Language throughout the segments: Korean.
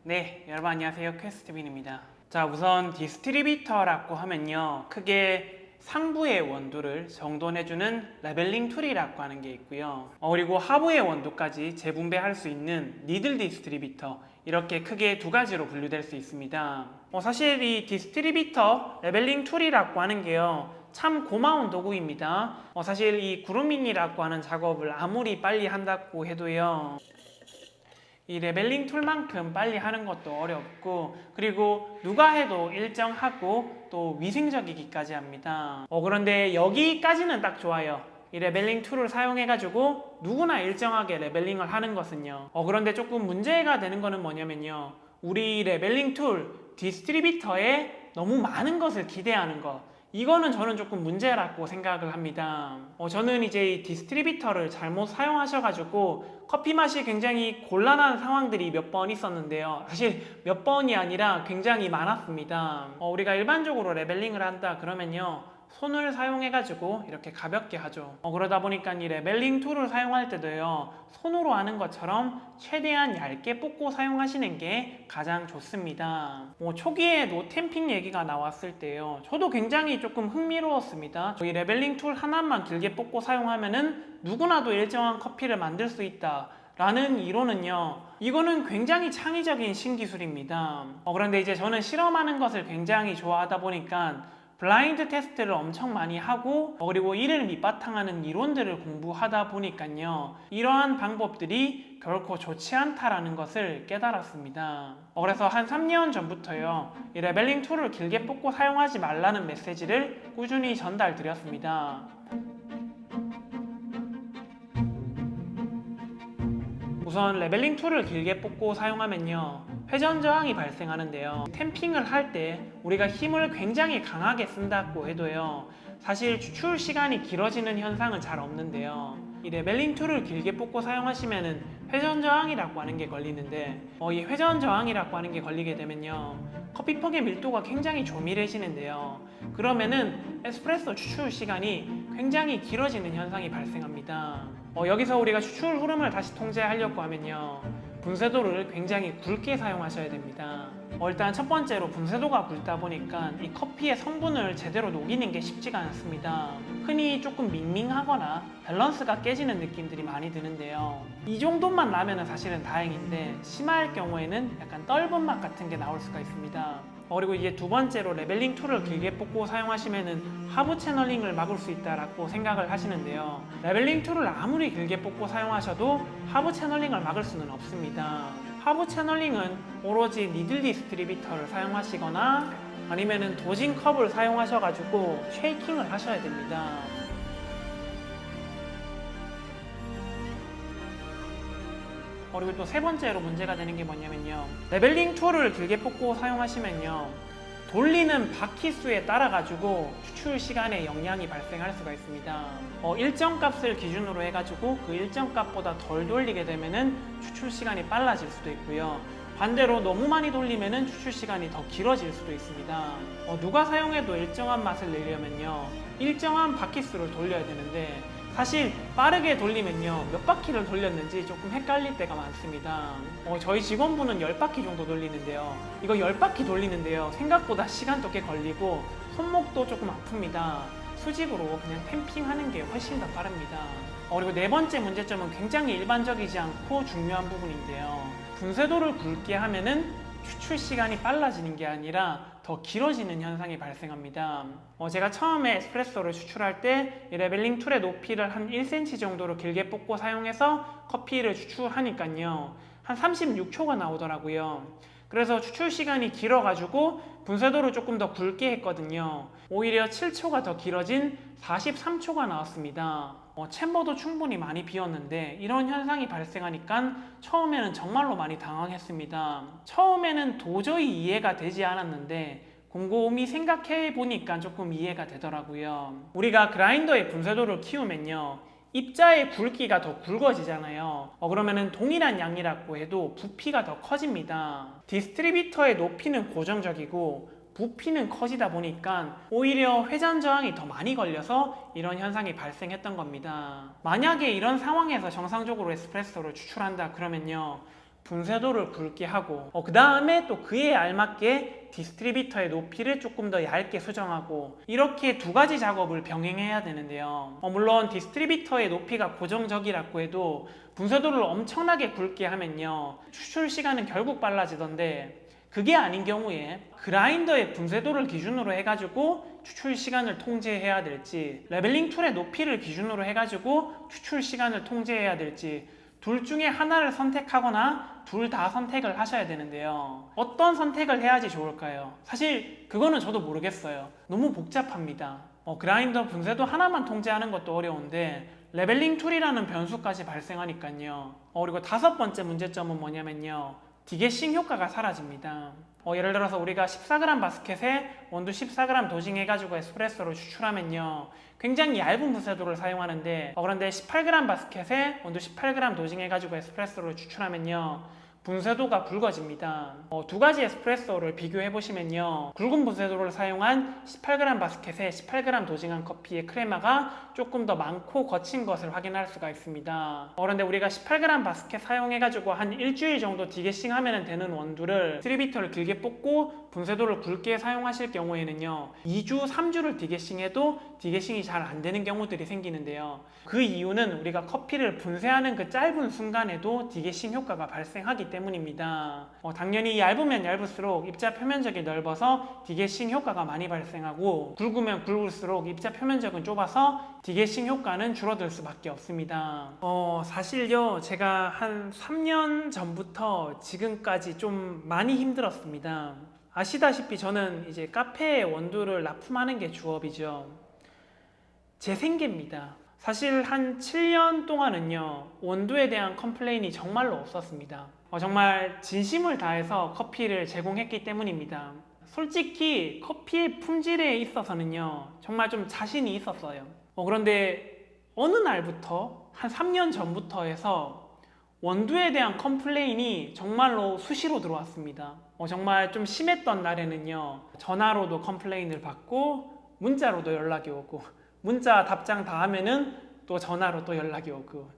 네, 여러분 안녕하세요. 퀘스트빈입니다. 자, 우선 디스트리뷰터라고 하면요, 크게 상부의 원도를 정돈해주는 레벨링 툴이라고 하는 게 있고요. 그리고 하부의 원도까지 재분배할 수 있는 니들 디스트리뷰터, 이렇게 크게 두 가지로 분류될 수 있습니다. 사실 이 디스트리뷰터 레벨링 툴이라고 하는 게요, 참 고마운 도구입니다. 사실 이 그루밍이라고 하는 작업을 아무리 빨리 한다고 해도요, 이 레벨링 툴만큼 빨리 하는 것도 어렵고, 그리고 누가 해도 일정하고 또 위생적이기까지 합니다. 그런데 여기까지는 딱 좋아요. 이 레벨링 툴을 사용해가지고 누구나 일정하게 레벨링을 하는 것은요. 그런데 조금 문제가 되는 거는 뭐냐면요, 우리 레벨링 툴 디스트리뷰터에 너무 많은 것을 기대하는 것, 이거는 저는 조금 문제라고 생각을 합니다. 저는 이제 이 디스트리뷰터를 잘못 사용하셔가지고 커피 맛이 굉장히 곤란한 상황들이 몇 번 있었는데요. 사실 몇 번이 아니라 굉장히 많았습니다. 우리가 일반적으로 레벨링을 한다 그러면요, 손을 사용해가지고 이렇게 가볍게 하죠. 그러다 보니까 이 레벨링 툴을 사용할 때도요, 손으로 하는 것처럼 최대한 얇게 뽑고 사용하시는 게 가장 좋습니다. 초기에 노템핑 얘기가 나왔을 때요, 저도 굉장히 조금 흥미로웠습니다. 이 레벨링 툴 하나만 길게 뽑고 사용하면은 누구나도 일정한 커피를 만들 수 있다 라는 이론은요, 이거는 굉장히 창의적인 신기술입니다. 그런데 이제 저는 실험하는 것을 굉장히 좋아하다 보니까 블라인드 테스트를 엄청 많이 하고, 그리고 이를 밑바탕하는 이론들을 공부하다 보니까요, 이러한 방법들이 결코 좋지 않다라는 것을 깨달았습니다. 그래서 한 3년 전부터요, 이 레벨링 툴을 길게 뽑고 사용하지 말라는 메시지를 꾸준히 전달드렸습니다. 우선 레벨링 툴을 길게 뽑고 사용하면요, 회전 저항이 발생하는데요, 템핑을 할 때 우리가 힘을 굉장히 강하게 쓴다고 해도요, 사실 추출 시간이 길어지는 현상은 잘 없는데요, 이 레벨링 툴을 길게 뽑고 사용하시면은 회전 저항이라고 하는 게 걸리는데, 이 회전 저항이라고 하는 게 걸리게 되면요, 커피퍽의 밀도가 굉장히 조밀해지는데요, 그러면은 에스프레소 추출 시간이 굉장히 길어지는 현상이 발생합니다. 여기서 우리가 추출 흐름을 다시 통제하려고 하면요, 분쇄도를 굉장히 굵게 사용하셔야 됩니다. 일단 첫 번째로 분쇄도가 굵다 보니까 이 커피의 성분을 제대로 녹이는 게 쉽지가 않습니다. 흔히 조금 밍밍하거나 밸런스가 깨지는 느낌들이 많이 드는데요, 이 정도만 나면 사실은 다행인데, 심할 경우에는 약간 떫은 맛 같은 게 나올 수가 있습니다. 그리고 이제 두 번째로 레벨링 툴을 길게 뽑고 사용하시면은 하부 채널링을 막을 수 있다라고 생각을 하시는데요, 레벨링 툴을 아무리 길게 뽑고 사용하셔도 하부 채널링을 막을 수는 없습니다. 하부 채널링은 오로지 니들 디스트리뷰터를 사용하시거나 아니면은 도진 컵을 사용하셔가지고 쉐이킹을 하셔야 됩니다. 그리고 또 세 번째로 문제가 되는 게 뭐냐면요, 레벨링 툴을 길게 뽑고 사용하시면요, 돌리는 바퀴 수에 따라 가지고 추출 시간에 영향이 발생할 수가 있습니다. 일정 값을 기준으로 해가지고 그 일정 값보다 덜 돌리게 되면은 추출 시간이 빨라질 수도 있고요, 반대로 너무 많이 돌리면은 추출 시간이 더 길어질 수도 있습니다. 누가 사용해도 일정한 맛을 내려면요, 일정한 바퀴 수를 돌려야 되는데, 사실 빠르게 돌리면요, 몇 바퀴를 돌렸는지 조금 헷갈릴 때가 많습니다. 저희 직원분은 10바퀴 정도 돌리는데요, 이거 10바퀴 돌리는데요, 생각보다 시간도 꽤 걸리고 손목도 조금 아픕니다. 수직으로 그냥 템핑하는 게 훨씬 더 빠릅니다. 그리고 네 번째 문제점은 굉장히 일반적이지 않고 중요한 부분인데요, 분쇄도를 굵게 하면은 추출 시간이 빨라지는 게 아니라 더 길어지는 현상이 발생합니다. 제가 처음에 에스프레소를 추출할 때 이 레벨링 툴의 높이를 한 1cm 정도로 길게 뽑고 사용해서 커피를 추출하니까요, 한 36초가 나오더라고요. 그래서 추출 시간이 길어가지고 분쇄도를 조금 더 굵게 했거든요. 오히려 7초가 더 길어진 43초가 나왔습니다. 챔버도 충분히 많이 비었는데 이런 현상이 발생하니까 처음에는 정말로 많이 당황했습니다. 처음에는 도저히 이해가 되지 않았는데 곰곰이 생각해 보니까 조금 이해가 되더라고요. 우리가 그라인더의 분쇄도를 키우면요, 입자의 굵기가 더 굵어지잖아요. 그러면은 동일한 양이라고 해도 부피가 더 커집니다. 디스트리뷰터의 높이는 고정적이고 부피는 커지다 보니까 오히려 회전 저항이 더 많이 걸려서 이런 현상이 발생했던 겁니다. 만약에 이런 상황에서 정상적으로 에스프레소를 추출한다 그러면요, 분쇄도를 굵게 하고 그 다음에 또 그에 알맞게 디스트리뷰터의 높이를 조금 더 얇게 수정하고 이렇게 두 가지 작업을 병행해야 되는데요. 물론 디스트리뷰터의 높이가 고정적이라고 해도 분쇄도를 엄청나게 굵게 하면요 추출 시간은 결국 빨라지던데, 그게 아닌 경우에 그라인더의 분쇄도를 기준으로 해가지고 추출 시간을 통제해야 될지, 레벨링 툴의 높이를 기준으로 해가지고 추출 시간을 통제해야 될지, 둘 중에 하나를 선택하거나 둘 다 선택을 하셔야 되는데요. 어떤 선택을 해야지 좋을까요? 사실 그거는 저도 모르겠어요. 너무 복잡합니다. 그라인더 분쇄도 하나만 통제하는 것도 어려운데 레벨링 툴이라는 변수까지 발생하니까요. 그리고 다섯 번째 문제점은 뭐냐면요, 디게싱 효과가 사라집니다. 예를 들어서 우리가 14g 바스켓에 원두 14g 도징해가지고 에스프레소를 추출하면요 굉장히 얇은 분쇄도를 사용하는데, 그런데 18g 바스켓에 원두 18g 도징해가지고 에스프레소를 추출하면요 분쇄도가 굵어집니다. 두 가지 에스프레소를 비교해 보시면요 굵은 분쇄도를 사용한 18g 바스켓에 18g 도징한 커피의 크레마가 조금 더 많고 거친 것을 확인할 수가 있습니다. 그런데 우리가 18g 바스켓 사용해 가지고 한 일주일 정도 디게싱 하면 되는 원두를 디스트리뷰터를 길게 뽑고 분쇄도를 굵게 사용하실 경우에는요 2주, 3주를 디게싱해도 디게싱이 잘 안 되는 경우들이 생기는데요. 그 이유는 우리가 커피를 분쇄하는 그 짧은 순간에도 디게싱 효과가 발생하기 때문입니다. 당연히 얇으면 얇을수록 입자 표면적이 넓어서 디게싱 효과가 많이 발생하고, 굵으면 굵을수록 입자 표면적은 좁아서 디게싱 효과는 줄어들 수밖에 없습니다. 사실요 제가 한 3년 전부터 지금까지 좀 많이 힘들었습니다. 아시다시피 저는 이제 카페에 원두를 납품하는 게 주업이죠. 제 생계입니다. 사실 한 7년 동안은요 원두에 대한 컴플레인이 정말로 없었습니다. 정말 진심을 다해서 커피를 제공했기 때문입니다. 솔직히 커피의 품질에 있어서는요 정말 좀 자신이 있었어요. 그런데 어느 날부터 한 3년 전부터 해서 원두에 대한 컴플레인이 정말로 수시로 들어왔습니다. 정말 좀 심했던 날에는요 전화로도 컴플레인을 받고 문자로도 연락이 오고, 문자 답장 다 하면은 또 전화로 또 연락이 오고,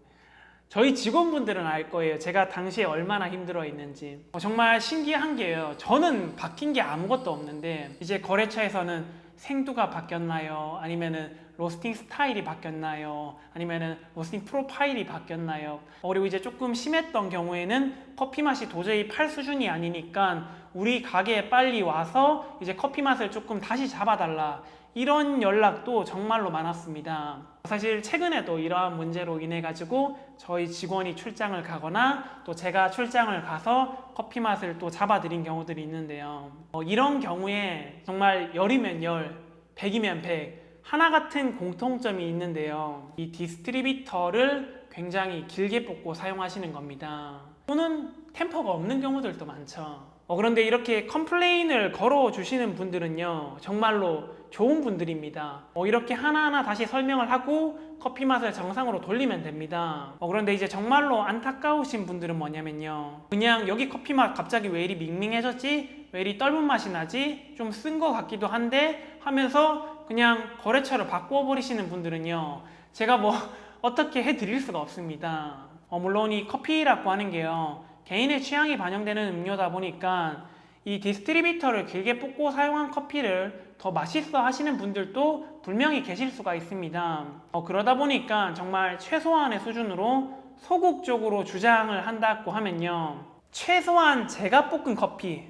저희 직원분들은 알 거예요. 제가 당시에 얼마나 힘들어 했는지. 정말 신기한 게요, 저는 바뀐 게 아무것도 없는데 이제 거래처에서는 생두가 바뀌었나요? 아니면은 로스팅 스타일이 바뀌었나요? 아니면은 로스팅 프로파일이 바뀌었나요? 그리고 이제 조금 심했던 경우에는 커피 맛이 도저히 팔 수준이 아니니까 우리 가게에 빨리 와서 이제 커피 맛을 조금 다시 잡아달라, 이런 연락도 정말로 많았습니다. 사실 최근에도 이러한 문제로 인해 가지고 저희 직원이 출장을 가거나 또 제가 출장을 가서 커피 맛을 또 잡아드린 경우들이 있는데요. 이런 경우에 정말 10이면 10, 100이면 100 하나 같은 공통점이 있는데요. 이 디스트리뷰터를 굉장히 길게 뽑고 사용하시는 겁니다. 또는 템퍼가 없는 경우들도 많죠. 그런데 이렇게 컴플레인을 걸어주시는 분들은요 정말로 좋은 분들입니다. 이렇게 하나하나 다시 설명을 하고 커피 맛을 정상으로 돌리면 됩니다. 그런데 이제 정말로 안타까우신 분들은 뭐냐면요, 그냥 여기 커피 맛 갑자기 왜 이리 밍밍해졌지? 왜 이리 떫은 맛이 나지? 좀 쓴 것 같기도 한데 하면서 그냥 거래처를 바꿔버리시는 분들은요 제가 뭐 어떻게 해드릴 수가 없습니다. 물론 이 커피라고 하는 게요 개인의 취향이 반영되는 음료다 보니까 이 디스트리뷰터를 길게 뽑고 사용한 커피를 더 맛있어 하시는 분들도 분명히 계실 수가 있습니다. 그러다 보니까 정말 최소한의 수준으로 소극적으로 주장을 한다고 하면요, 최소한 제가 볶은 커피,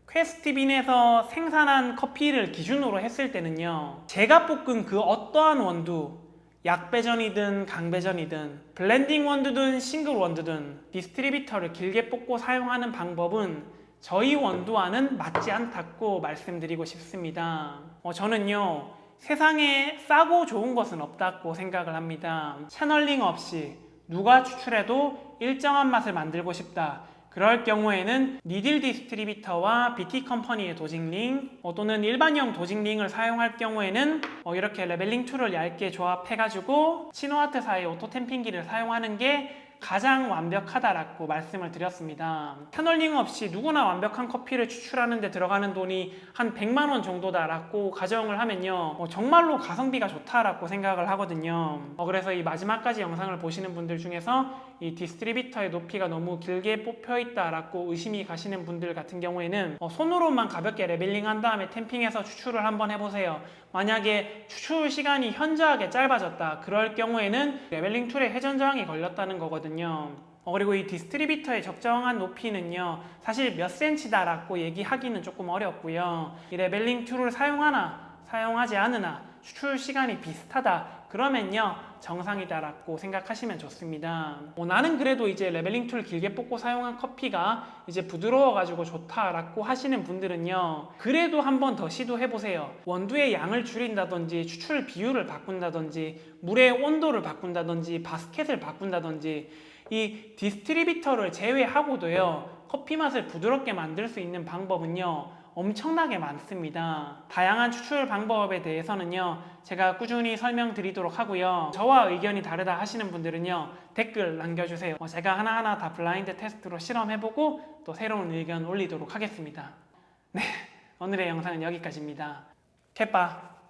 퀘스트빈에서 생산한 커피를 기준으로 했을 때는요 제가 볶은 그 어떠한 원두, 약배전이든 강배전이든 블렌딩 원두든 싱글 원두든 디스트리뷰터를 길게 뽑고 사용하는 방법은 저희 원두와는 맞지 않다고 말씀드리고 싶습니다. 저는요 세상에 싸고 좋은 것은 없다고 생각을 합니다. 채널링 없이 누가 추출해도 일정한 맛을 만들고 싶다, 그럴 경우에는 니들 디스트리뷰터와 BT 컴퍼니의 도징링 또는 일반형 도징링을 사용할 경우에는 이렇게 레벨링 툴을 얇게 조합해가지고 치노아트사의 오토 템핑기를 사용하는 게 가장 완벽하다라고 말씀을 드렸습니다. 채널링 없이 누구나 완벽한 커피를 추출하는 데 들어가는 돈이 한 100만 원 정도다라고 가정을 하면요, 정말로 가성비가 좋다라고 생각을 하거든요. 그래서 이 마지막까지 영상을 보시는 분들 중에서 이 디스트리뷰터의 높이가 너무 길게 뽑혀 있다라고 의심이 가시는 분들 같은 경우에는 손으로만 가볍게 레벨링 한 다음에 탬핑해서 추출을 한번 해보세요. 만약에 추출 시간이 현저하게 짧아졌다, 그럴 경우에는 레벨링 툴에 회전 저항이 걸렸다는 거거든요. 그리고 이 디스트리뷰터의 적정한 높이는요, 사실 몇 센치다라고 얘기하기는 조금 어렵고요. 이 레벨링 툴을 사용하나 사용하지 않으나 추출 시간이 비슷하다, 그러면요 정상이다라고 생각하시면 좋습니다. 나는 그래도 이제 레벨링 툴 길게 뽑고 사용한 커피가 이제 부드러워가지고 좋다라고 하시는 분들은요, 그래도 한 번 더 시도해보세요. 원두의 양을 줄인다든지 추출 비율을 바꾼다든지 물의 온도를 바꾼다든지 바스켓을 바꾼다든지 이 디스트리뷰터를 제외하고도요, 커피 맛을 부드럽게 만들 수 있는 방법은요 엄청나게 많습니다. 다양한 추출 방법에 대해서는요 제가 꾸준히 설명드리도록 하고요, 저와 의견이 다르다 하시는 분들은요 댓글 남겨주세요. 제가 하나하나 다 블라인드 테스트로 실험해보고 또 새로운 의견 올리도록 하겠습니다. 네, 오늘의 영상은 여기까지입니다. 캣바.